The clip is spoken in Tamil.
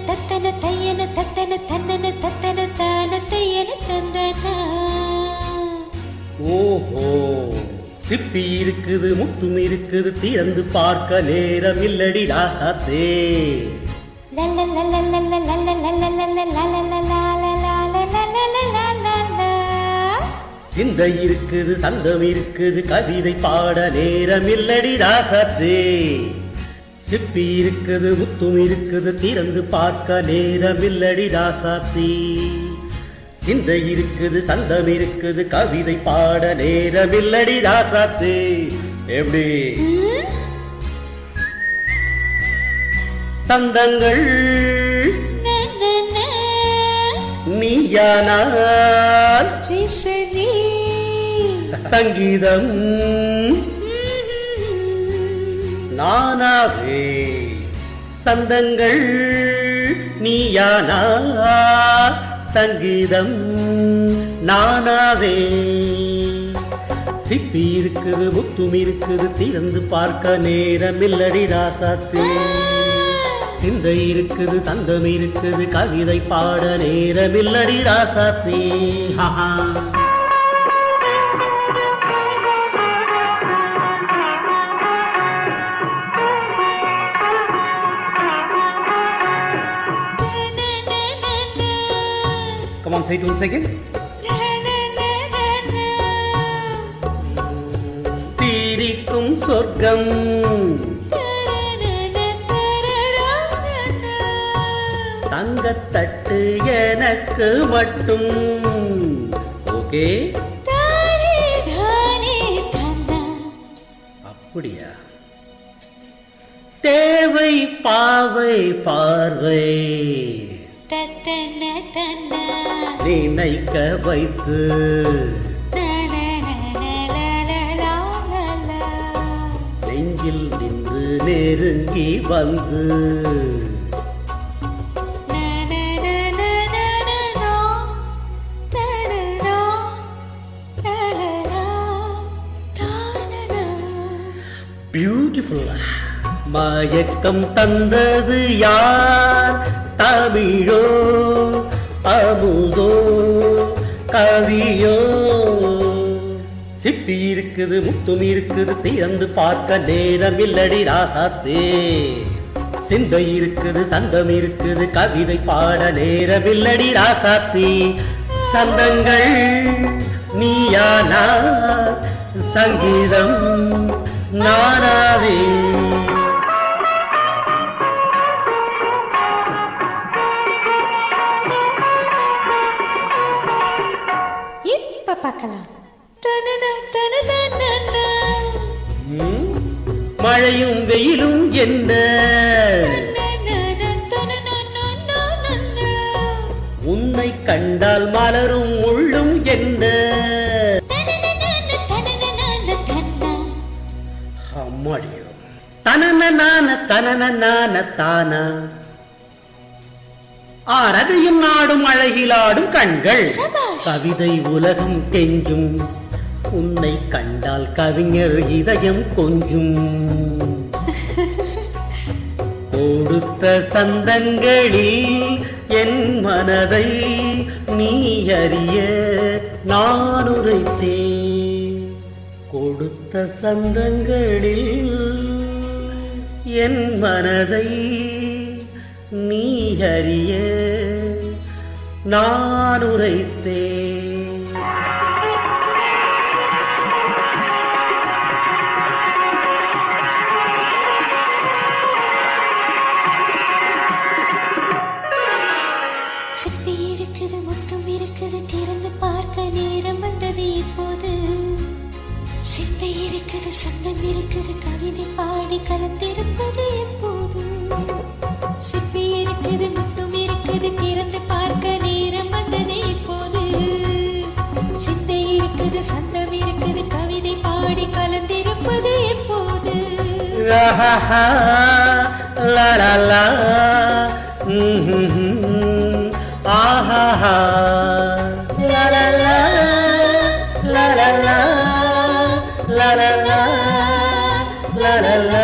தத்தன தையன தத்தன தன்னன தத்தன தான தையன தந்தனா. ஓஹோ, சிப்பி இருக்குது, முத்தும் இருக்குது, திறந்து பார்க்க நேரம் இல்லடி ராசாத்தே. சிந்தை இருக்குது, சந்தம் இருக்குது, கவிதை பாட நேரம் இல்லடி ராசாத்தே. சிப்பி இருக்குது, முத்தும் இருக்குது, திறந்து பார்க்க நேரம் இல்லடி ராசாத்தே. சிந்தை இருக்குது, சந்தம் இருக்குது, கவிதை பாட நேரம் இல்லடி ராசாத்தே. எப்படி சந்தங்கள் நீயானால் சங்கீதம் நானாவே. சந்தங்கள் நீயானால் சங்கீதம் நானாவே. சிப்பி இருக்குது, முத்தும் இருக்குது, திறந்து பார்க்க நேரம் இல்லடி ராசாத்தே. சிந்தை இருக்குது, சந்தம் இருக்குது, கவிதை பாட நேரம் இல்லடி ராசாத்தே. Come on, say it once again. சிரிக்கும் சொர்க்கம் தங்கத்தட்டு எனக்கு மட்டும். ஓகே, அப்படியா? தேவை பாவை பார்வை நினைக்க வைத்து நெஞ்சில் நின்று நெருங்கி வந்து பியூட்டிஃபுல். மயக்கம் தந்தது யார்? தமிழோ அமுதோ கவியோ? சிப்பி இருக்குது, முத்தும் இருக்குது, திறந்து பார்க்க நேரம் இல்லடி ராசாத்தே. சிந்தை இருக்குது, சந்தம் இருக்குது, கவிதை பாட நேரம் இல்லடி ராசாத்தே. சந்தங்கள் நீயானா சங்கீதம் நானாவே. பார்க்கலாம். மழையும் வெயிலும் என்ன, உன்னை கண்டால் மலரும் முள்ளும் என்ன. அம்மாடியோ தனன நான தனன நான தானா. ஆரதையும் நாடும் அழகிலாடும் கண்கள், கவிதை உலகம் கெஞ்சும். உன்னை கண்டால் கவிஞர் இதயம் கொஞ்சும். கொடுத்த சந்தங்களில் என் மனதை நீ அறிய நான் உரைத்தேன். கொடுத்த சந்தங்களில் என் மனதை நீ அறிய நான் உரைத்தேன். சிப்பி இருக்குது, முத்தம் இருக்குது, திறந்து பார்க்க நேரம் வந்தது இப்போது. சிந்தை இருக்குது, சந்தம் இருக்குது, கவிதை பாடி கலந்திருப்பது எப்போது. சிப்பி இருக்குது, முத்தும் இருக்குது, திறந்து பார்க்க நேரம் வந்தது இப்போது. சிந்தை இருக்குது, சந்தம் இருக்குது, கவிதை பாடி கலந்திருப்பது எப்போது. ஆஹா la la la la la la la la la la la la